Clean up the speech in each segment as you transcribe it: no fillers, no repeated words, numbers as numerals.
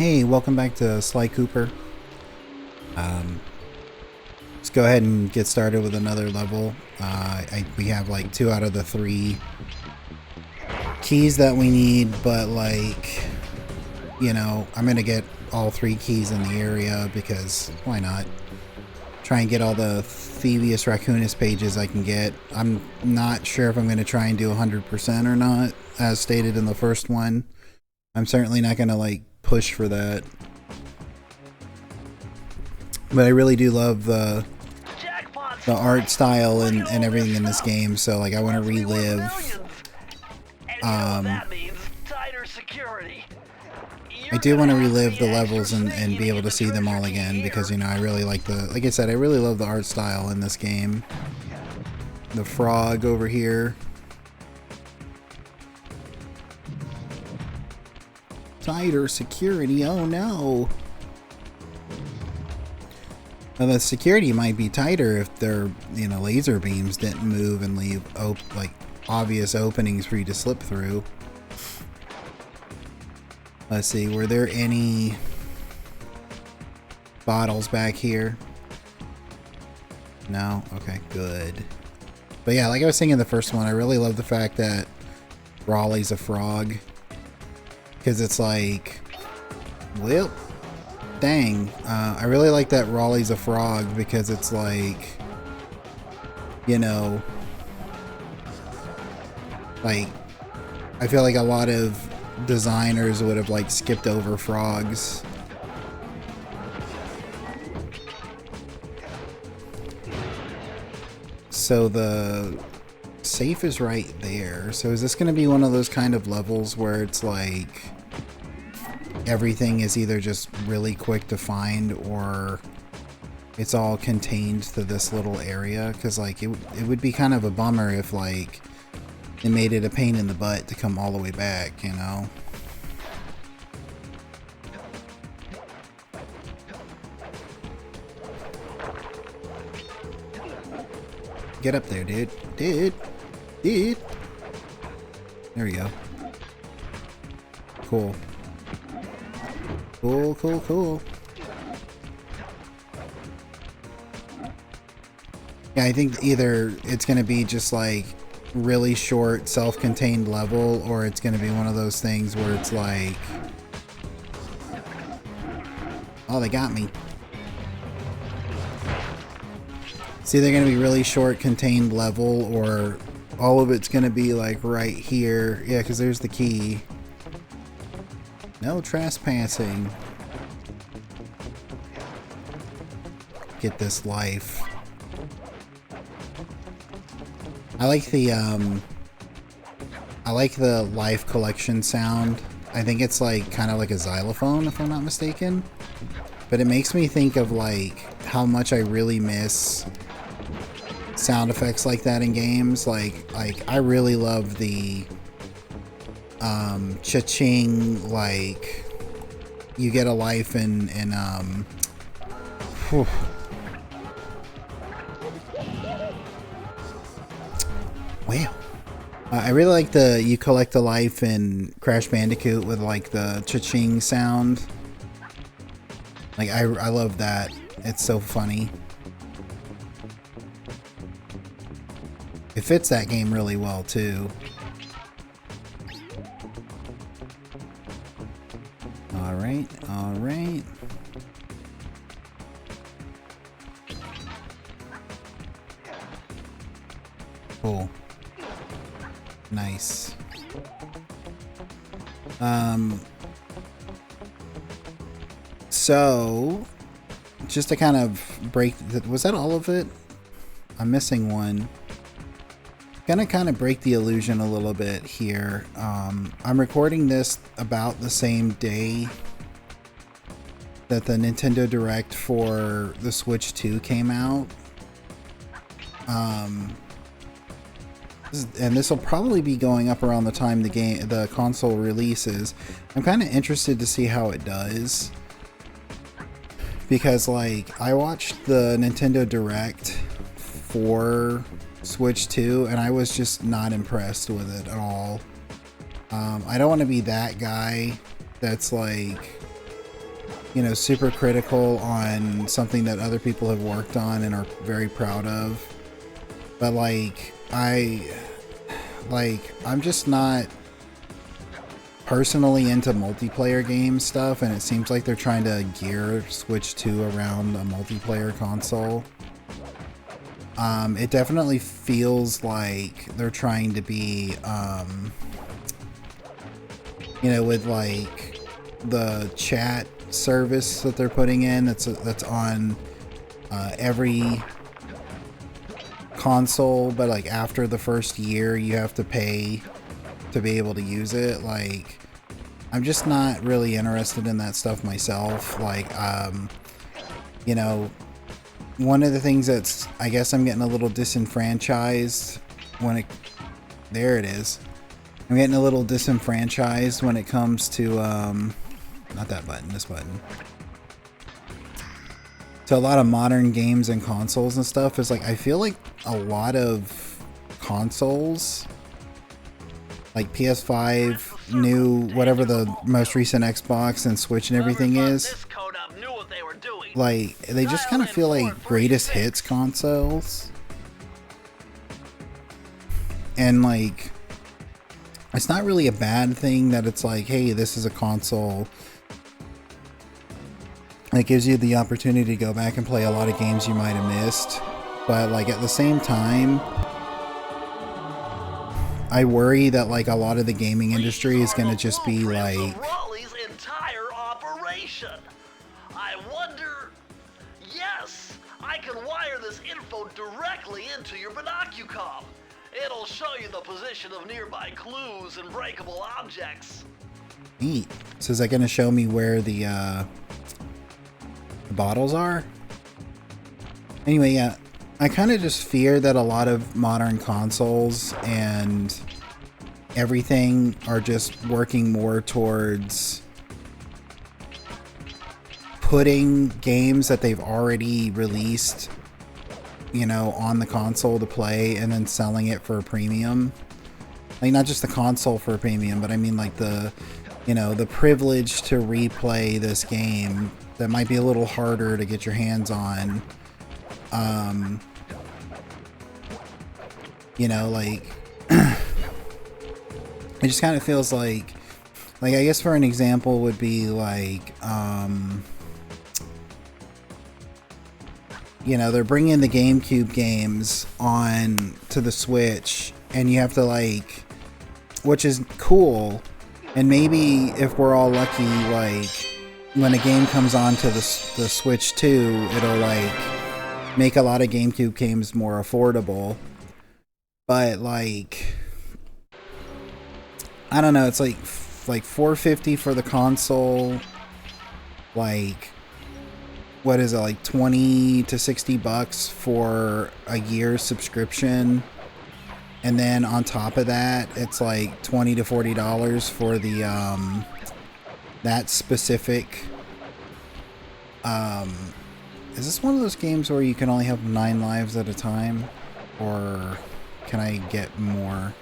Hey, welcome back to Sly Cooper. Let's go ahead and get started with another level. We have like 2 out of the 3 keys that we need, but like, you know, I'm gonna get all 3 keys in the area because why not? Try and get all the Thievius Raccoonus pages I can get. I'm not sure if I'm gonna try and do 100% or not, as stated in the first one. I'm certainly not gonna like push for that. But I really do love the art style and everything in this game, so like I want to relive I do want to relive the levels and be able to see them all again, because you know I really like like I said, I really love the art style in this game. The frog over here. Tighter security, oh no. Now the security might be tighter if their, you know, laser beams didn't move and leave like obvious openings for you to slip through. Let's see, were there any bottles back here? No? Okay, good. But yeah, like I was saying in the first one, I really love the fact that Raleigh's a frog. Because it's like, well, dang. I really like that Raleigh's a frog because it's like, you know, like, I feel like a lot of designers would have like skipped over frogs. So the safe is right there. So is this going to be one of those kind of levels where it's like everything is either just really quick to find or it's all contained to this little area? Because like it would be kind of a bummer if like it made it a pain in the butt to come all the way back, you know? Get up there, dude. Dude. There we go. Cool. Cool. Yeah, I think either it's going to be just like really short self-contained level, or it's going to be one of those things where it's like, oh, they got me. It's either going to be really short contained level, or all of it's going to be like right here. Yeah, because there's the key. No trespassing. Get this life. I like the life collection sound. I think it's like kind of like a xylophone, if I'm not mistaken. But it makes me think of like how much I really miss sound effects like that in games. Like I really love the cha-ching, like you get a life in whew. Wow. I really like the you collect a life in Crash Bandicoot with like the cha-ching sound. Like I love that. It's so funny. It fits that game really well too. All right. Cool. Nice. So just to kind of break, was that all of it? I'm missing one. Gonna kind of break the illusion a little bit here. I'm recording this about the same day that the Nintendo Direct for the Switch 2 came out. And this will probably be going up around the time the console releases. I'm kind of interested to see how it does, because like I watched the Nintendo Direct for Switch 2 and I was just not impressed with it at all. I don't want to be that guy that's like you know, super critical on something that other people have worked on and are very proud of. But like, I'm just not personally into multiplayer game stuff, and it seems like they're trying to gear Switch 2 around a multiplayer console. It definitely feels like they're trying to be, you know, with like the chat service that they're putting in that's on every console, but like after the first year you have to pay to be able to use it. Like, I'm just not really interested in that stuff myself. Like, you know, one of the things that's, I guess I'm getting a little disenfranchised when it, there it is. I'm getting a little disenfranchised when it comes to, not that button, this button. To a lot of modern games and consoles and stuff is like, I feel like a lot of consoles, like PS5, new, whatever the most recent Xbox and Switch and everything is, like, they just kind of feel like greatest hits consoles. And like, it's not really a bad thing that it's like, hey, this is a console that gives you the opportunity to go back and play a lot of games you might have missed. But like, at the same time, I worry that like a lot of the gaming industry is going to just be like, Raleigh's entire operation. I wonder. Yes, I can wire this info directly into your binocucom. It'll show you the position of nearby clues and breakable objects. neat. So is that going to show me where the bottles are? Anyway, yeah, I kind of just fear that a lot of modern consoles and everything are just working more towards putting games that they've already released, you know, on the console to play and then selling it for a premium. Like, not just the console for a premium, but I mean like the, you know, the privilege to replay this game that might be a little harder to get your hands on. You know, like, it just kind of feels like I guess for an example would be like, you know, they're bringing the GameCube games on to the Switch, and you have to like, which is cool, and maybe if we're all lucky, like, when a game comes on to the Switch 2, it'll like make a lot of GameCube games more affordable. But like, I don't know, it's like $450 for the console, like, what is it, like 20 to 60 bucks for a year's subscription, and then on top of that it's like $20 to $40 for the that specific is this one of those games where you can only have 9 lives at a time, or can I get more?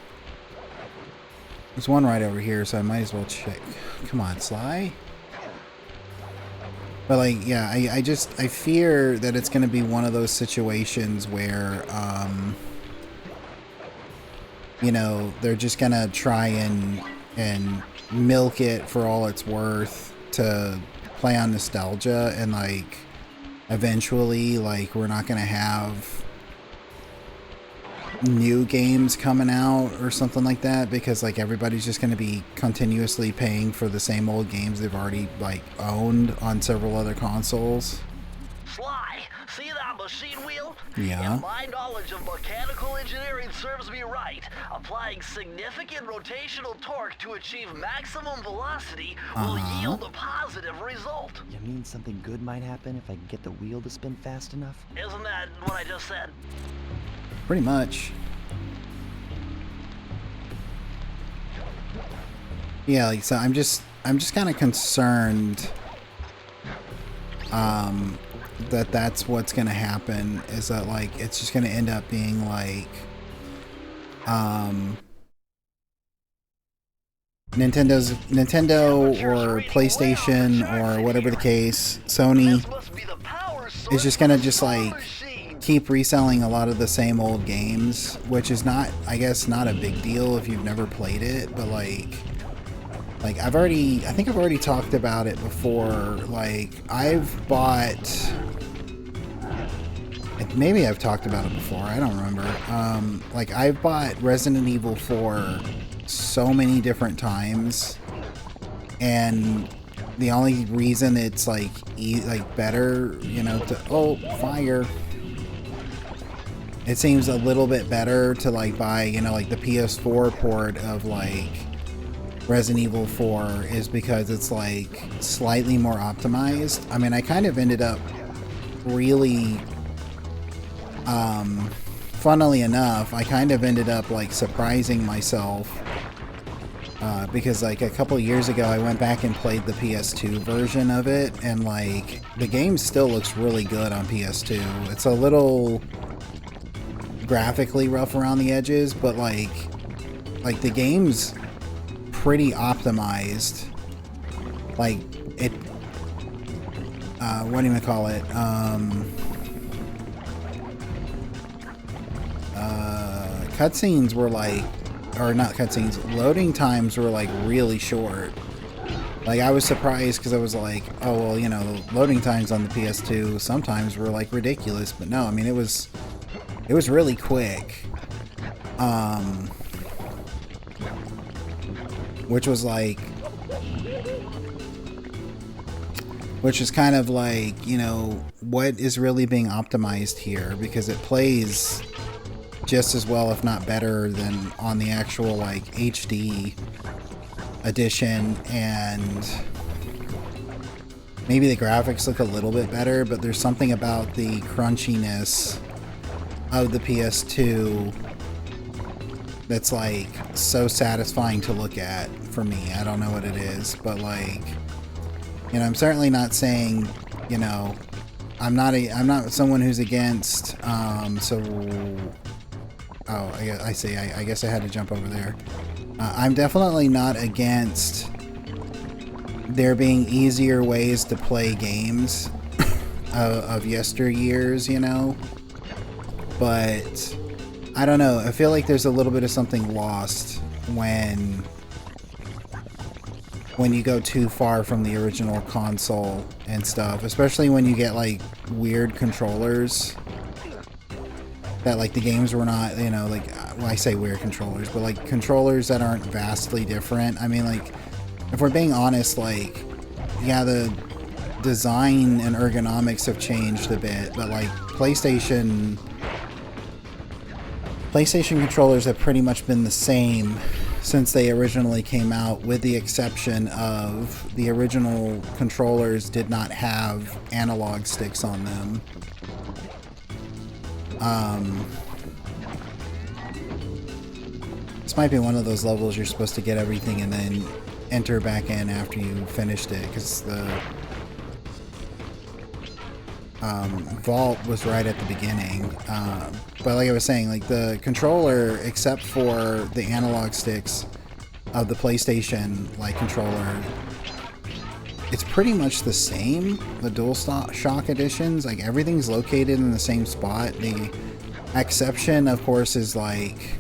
There's one right over here, so I might as well check. Come on, Sly. But like, yeah, I fear that it's going to be one of those situations where, you know, they're just going to try and milk it for all it's worth to play on nostalgia, and like, eventually, like, we're not going to have new games coming out or something like that, because like everybody's just going to be continuously paying for the same old games they've already like owned on several other consoles. Sly, see that machine wheel? Yeah. If my knowledge of mechanical engineering serves me right, applying significant rotational torque to achieve maximum velocity will yield a positive result. You mean something good might happen if I can get the wheel to spin fast enough? Isn't that what I just said? Pretty much. Yeah, like, so I'm just kind of concerned that that's what's going to happen, is that like it's just going to end up being like Nintendo or PlayStation or whatever the case, Sony is just gonna just like keep reselling a lot of the same old games, which is not, I guess, not a big deal if you've never played it, but like I think I've already talked about it before. Like I've bought, maybe I've talked about it before, I don't remember. Like I've bought Resident Evil 4 so many different times, and the only reason it's like better, you know, fire. It seems a little bit better to like buy, you know, like the PS4 port of like Resident Evil 4 is because it's like slightly more optimized. I mean, I kind of ended up really, funnily enough, I kind of ended up like surprising myself because like a couple years ago I went back and played the PS2 version of it, and like the game still looks really good on PS2. It's a little graphically rough around the edges, but like the game's pretty optimized. Like it, what do you call it? Cutscenes were like, or not cutscenes, loading times were like really short. Like I was surprised because I was like, oh well, you know, loading times on the PS2 sometimes were like ridiculous, but no, I mean it was really quick. Which was like, which is kind of like, you know, what is really being optimized here, because it plays just as well, if not better, than on the actual like HD edition, and maybe the graphics look a little bit better, but there's something about the crunchiness of the PS2 that's like so satisfying to look at for me. I don't know what it is, but like, you know, I'm certainly not saying, you know, I'm not someone who's against I guess I had to jump over there. I'm definitely not against there being easier ways to play games of yesteryears, you know, but I don't know, I feel like there's a little bit of something lost when you go too far from the original console and stuff, especially when you get like weird controllers that like the games were not, you know, like, well, I say weird controllers, but like controllers that aren't vastly different. I mean, like, if we're being honest, like, yeah, the design and ergonomics have changed a bit, but like PlayStation controllers have pretty much been the same since they originally came out, with the exception of the original controllers did not have analog sticks on them. This might be one of those levels you're supposed to get everything and then enter back in after you finished it, because the vault was right at the beginning. But like I was saying, like the controller, except for the analog sticks of the PlayStation like controller, it's pretty much the same. The DualShock editions, like everything's located in the same spot. The exception, of course, is like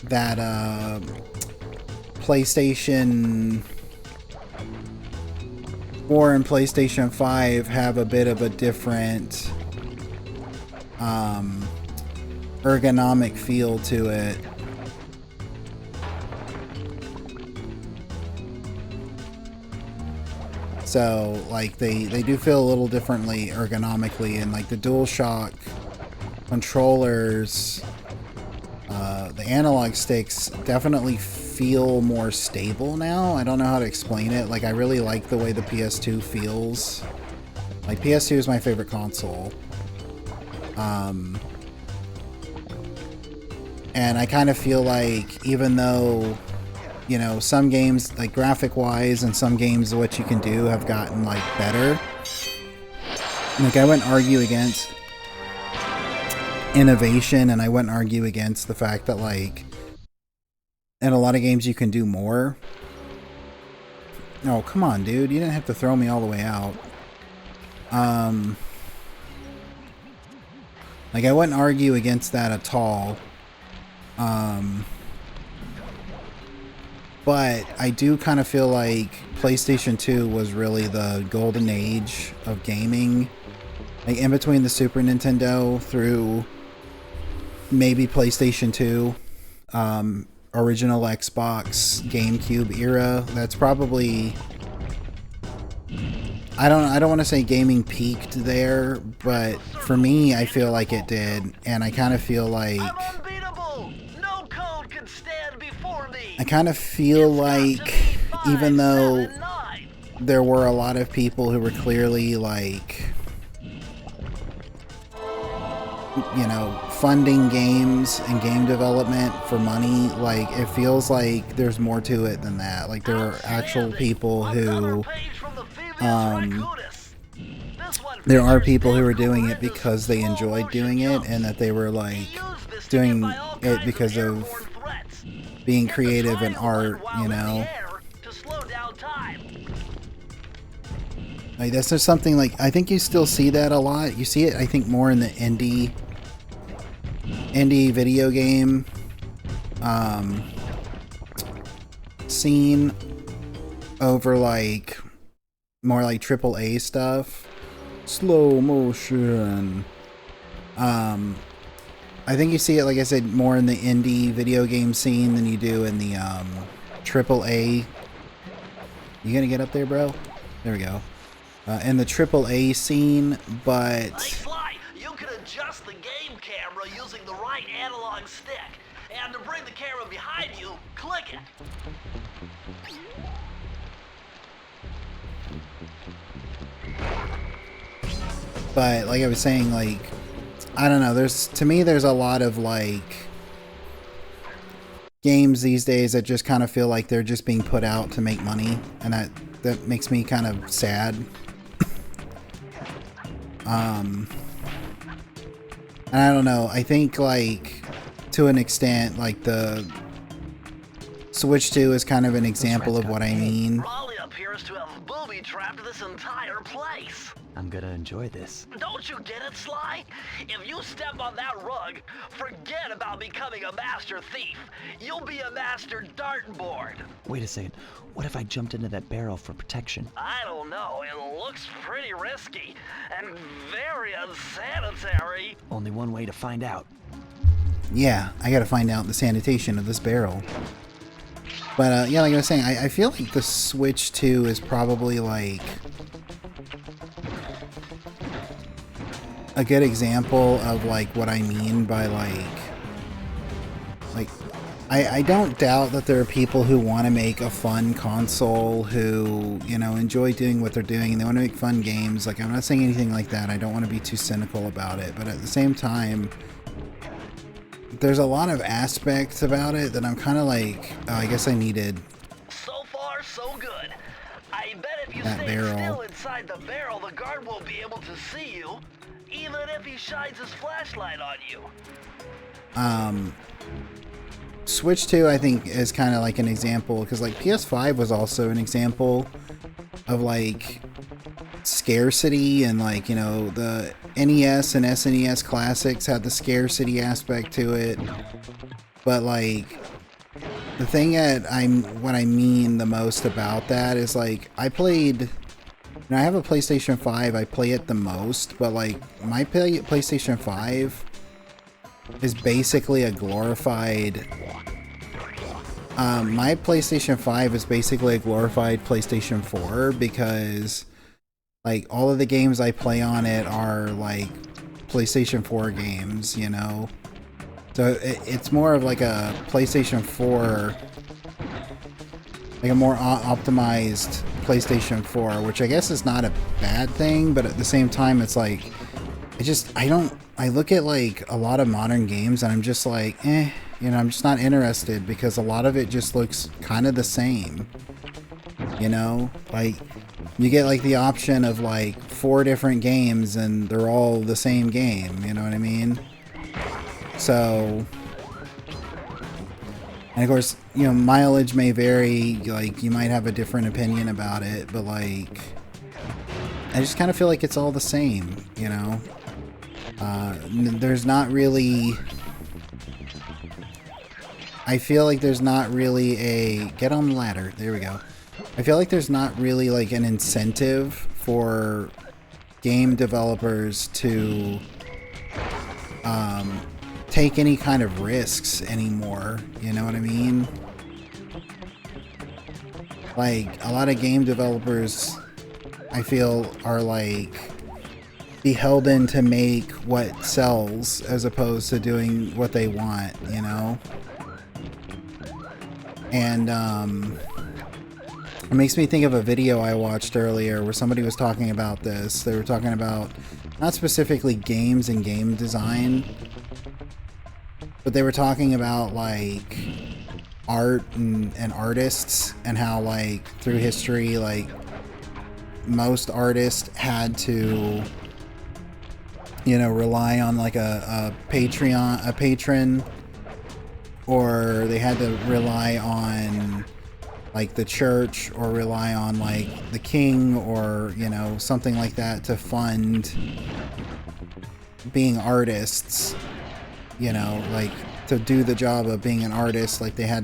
that PlayStation 4 and PlayStation 5 have a bit of a different ergonomic feel to it. So like they do feel a little differently ergonomically, and like the DualShock controllers, the analog sticks definitely feel more stable now. I don't know how to explain it. Like I really like the way the PS2 feels. Like PS2 is my favorite console. And I kind of feel like, even though, you know, some games, like graphic wise, and some games what you can do have gotten like better, Like, I wouldn't argue against innovation, and I wouldn't argue against the fact that, like, in a lot of games you can do more. Oh, come on, dude. You didn't have to throw me all the way out. Like, I wouldn't argue against that at all. But I do kind of feel like PlayStation 2 was really the golden age of gaming. Like, in between the Super Nintendo through maybe PlayStation 2, original Xbox, GameCube era. That's probably... I don't want to say gaming peaked there, but for me, I feel like it did, and I kind of feel like... I'm unbeatable. No code can stand before me. I kind of feel like, even though there were a lot of people who were clearly, like, you know, funding games and game development for money, like, it feels like there's more to it than that. Like, there are actual people who, there are people who are doing it because they enjoyed doing it, and that they were, like, doing it because of being creative and art, you know? Like, that's just something, like, I think you still see that a lot. You see it, I think, more in the indie video game scene over, like, more like AAA stuff. Slow motion. I think you see it, like I said, more in the indie video game scene than you do in the AAA. You gonna get up there, bro? There we go. In the AAA scene, but... Hey, Sly, you can adjust the game camera using the right analog stick. And to bring the camera behind you, click it. But, like I was saying, like... I don't know, to me there's a lot of, like, games these days that just kind of feel like they're just being put out to make money, and that makes me kind of sad. And I don't know, I think, like, to an extent, like, the Switch 2 is kind of an example of what I mean. Raleigh appears to have booby-trapped this entire place. I'm gonna enjoy this. Don't you get it, Sly? If you step on that rug, forget about becoming a master thief. You'll be a master dartboard. Wait a second. What if I jumped into that barrel for protection? I don't know. It looks pretty risky and very unsanitary. Only one way to find out. Yeah, I gotta find out the sanitation of this barrel. But, yeah, like I was saying, I feel like the Switch 2 is probably, like, a good example of, like, what I mean by, like, I don't doubt that there are people who want to make a fun console, who, you know, enjoy doing what they're doing, and they want to make fun games. Like, I'm not saying anything like that. I don't want to be too cynical about it. But at the same time, there's a lot of aspects about it that I'm kind of like, oh, I guess I needed. So far, so good. I bet if you That stay barrel. still inside the barrel, the guard won't be able to see you, even if he shines his flashlight on you. Switch 2, I think, is kind of like an example, because, like, PS5 was also an example of, like, scarcity, and, like, you know, the NES and SNES classics had the scarcity aspect to it. But, like, the thing that what I mean the most about that is, like, I have a PlayStation 5, I play it the most, but, like, my PlayStation 5 is basically a glorified... my PlayStation 5 is basically a glorified PlayStation 4, because, like, all of the games I play on it are, like, PlayStation 4 games, you know? So it's more of, like, a PlayStation 4... like a more optimized PlayStation 4, which I guess is not a bad thing, but at the same time, it's like... I look at, like, a lot of modern games, and I'm just like, you know, I'm just not interested, because a lot of it just looks kind of the same, you know? Like, you get, like, the option of, like, 4 different games and they're all the same game, you know what I mean? So, and of course, you know, mileage may vary, like, you might have a different opinion about it, but, like, I just kind of feel like it's all the same, you know? There's not really... I feel like there's not really a... Get on the ladder. There we go. I feel like there's not really, like, an incentive for game developers to take any kind of risks anymore. You know what I mean? Like, a lot of game developers, I feel, are, like, beholden to make what sells as opposed to doing what they want, you know? And, it makes me think of a video I watched earlier where somebody was talking about this. They were talking about, not specifically games and game design, but they were talking about, like, art and artists, and how, like, through history, like, most artists had to, you know, rely on, like, a patron, or they had to rely on, like, the church, or rely on, like, the king, or, you know, something like that to fund being artists, you know, like, to do the job of being an artist. Like, they had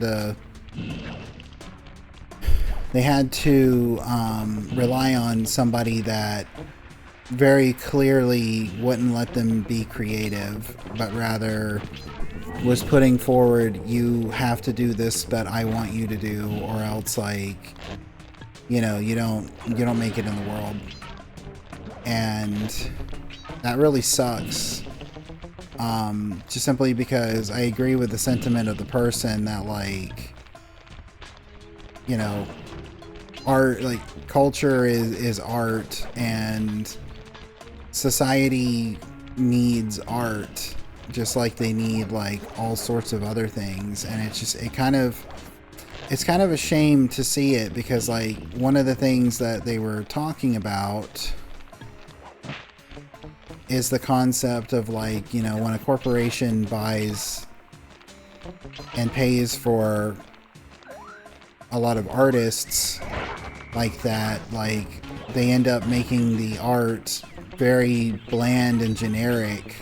to rely on somebody that very clearly wouldn't let them be creative, but rather was putting forward, you have to do this that I want you to do, or else, like, you know, you don't make it in the world. And that really sucks. Just simply because I agree with the sentiment of the person that, like, you know, art, like, culture is art, and society needs art just like they need, like, all sorts of other things. And it's just, it's kind of a shame to see it, because, like, one of the things that they were talking about is the concept of, like, you know, when a corporation buys and pays for a lot of artists like that, like, they end up making the art very bland and generic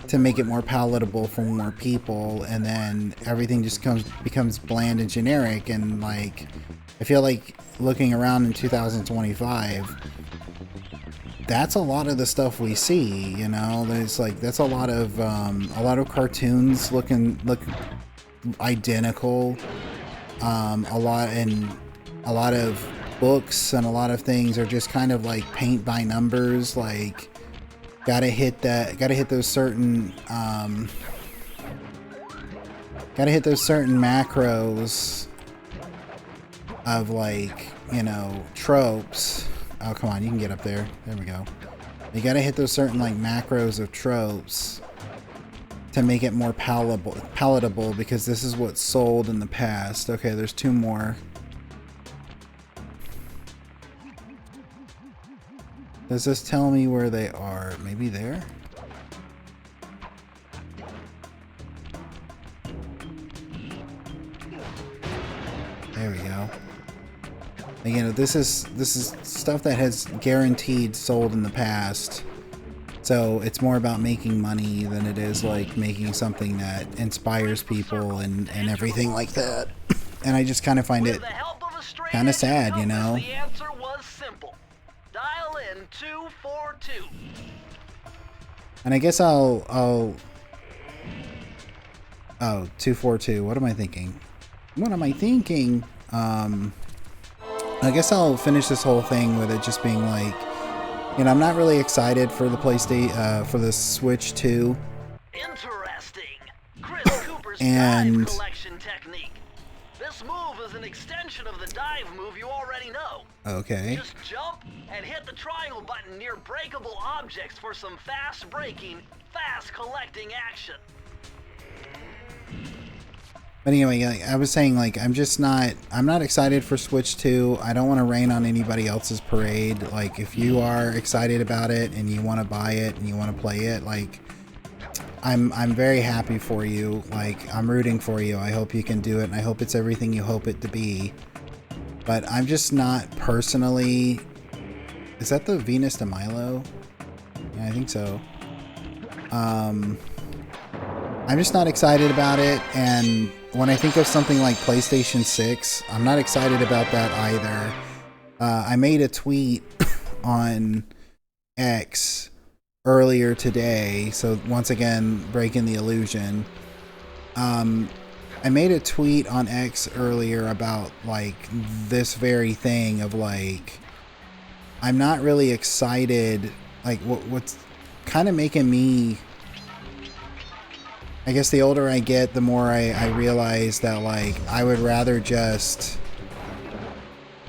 to make it more palatable for more people, and then everything just becomes bland and generic. And, like, I feel like looking around in 2025, that's a lot of the stuff we see, you know. There's, like, that's a lot of cartoons look identical, a lot of books and a lot of things are just kind of like paint by numbers, like, gotta hit those certain macros of, like, you know, tropes. Oh, come on, you can get up there. There we go. You gotta hit those certain, like, macros of tropes to make it more palatable, because this is what sold in the past. Okay, there's 2 more. Does this tell me where they are? Maybe there? There we go. Again, this is stuff that has guaranteed sold in the past. So it's more about making money than it is, like, making something that inspires people and everything like that. And I just kind of find it kind of sad, you know? The answer was simple. Dial in 242. And I guess I'll oh, 242. What am I thinking? I guess I'll finish this whole thing with it just being like, you know, I'm not really excited for the PlayStation, for the Switch 2. Interesting. Chris Cooper's And dive collection technique. This move is an extension of the dive move you already know. okay. Just jump and hit the triangle button near breakable objects for some fast braking, fast collecting action. But anyway, like, I was saying, like, I'm not excited for Switch 2. I don't want to rain on anybody else's parade. Like, if you are excited about it and you want to buy it and you want to play it, like, I'm very happy for you. Like, I'm rooting for you. I hope you can do it, and I hope it's everything you hope it to be. But I'm just not personally... Is that the Venus de Milo? Yeah, I think so. I'm just not excited about it, and when I think of something like PlayStation 6, I'm not excited about that either. I made a tweet on X earlier today, so once again, breaking the illusion. I made a tweet on X earlier about, like, this very thing of, like, I'm not really excited, like, what's kind of making me... I guess the older I get, the more I realize that, like, I would rather just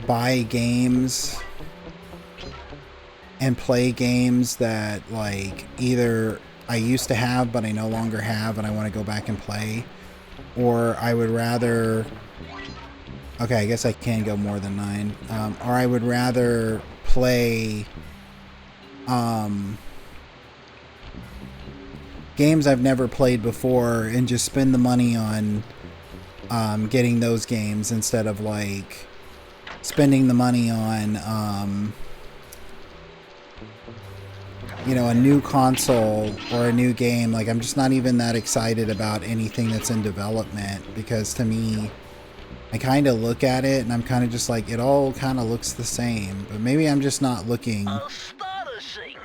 buy games and play games that, like, either I used to have but I no longer have and I want to go back and play, or I would rather... Okay, I guess I can go more than 9. Or I would rather play... games I've never played before and just spend the money on getting those games instead of, like, spending the money on you know, a new console or a new game. Like, I'm just not even that excited about anything that's in development, because to me, I kind of look at it and I'm kind of just like, it all kind of looks the same, but maybe I'm just not looking. Astonishing!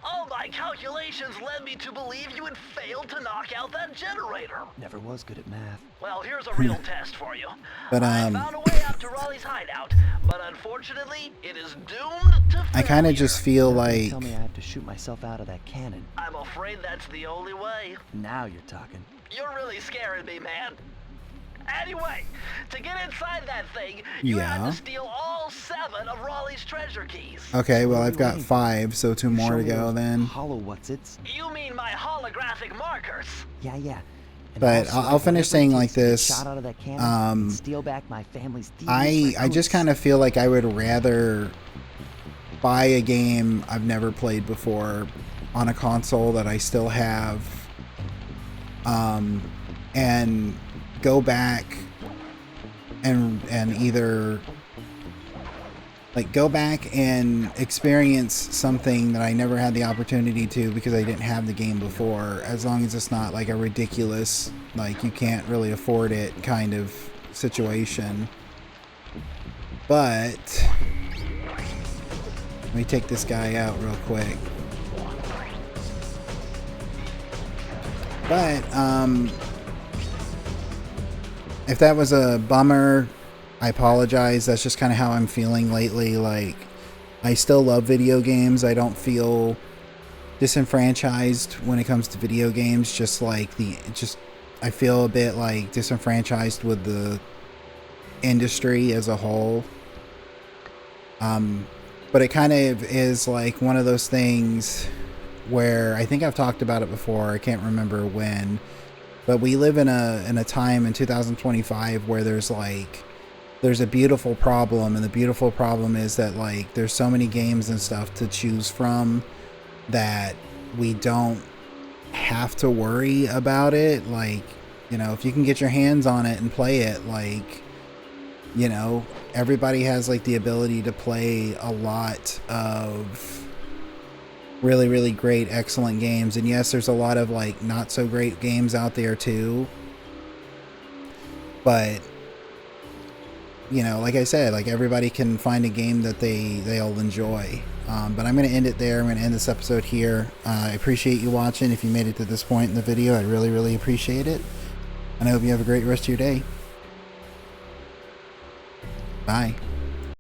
All my calculations led me to believe you had failed to knock out that generator. Never was good at math. Well, here's a real test for you. But I found a way out to Raleigh's hideout, but unfortunately, it is doomed to failure. I kind of just feel like... Tell me I have to shoot myself out of that cannon. I'm afraid that's the only way. Now you're talking. You're really scaring me, man. Anyway, to get inside that thing, you Yeah. had to steal all 7 of Raleigh's treasure keys. Okay, well, I've got 5, so 2 more to go then. Hollow what's-its? You mean my holographic markers? Yeah. And But also, I'll finish saying whatever it like takes to get this. shot out of that cannon and steal back my family's I just kind of feel like I would rather buy a game I've never played before on a console that I still have, and go back and either like go back and experience something that I never had the opportunity to because I didn't have the game before, as long as it's not like a ridiculous, like, you can't really afford it kind of situation. But let me take this guy out real quick. But if that was a bummer, I apologize. That's just kind of how I'm feeling lately. Like, I still love video games. I don't feel disenfranchised when it comes to video games. Just like I feel a bit like disenfranchised with the industry as a whole. But it kind of is like one of those things where I think I've talked about it before. I can't remember when, but we live in a time in 2025 where there's a beautiful problem, and the beautiful problem is that, like, there's so many games and stuff to choose from that we don't have to worry about it. Like, you know, if you can get your hands on it and play it, like, you know, everybody has like the ability to play a lot of really, really great, excellent games. And yes, there's a lot of like not so great games out there too, but you know, like I said, like, everybody can find a game that they'll enjoy. But I'm going to end it there. I'm going to end this episode here. I appreciate you watching. If you made it to this point in the video, I really, really appreciate it. And I hope you have a great rest of your day. Bye.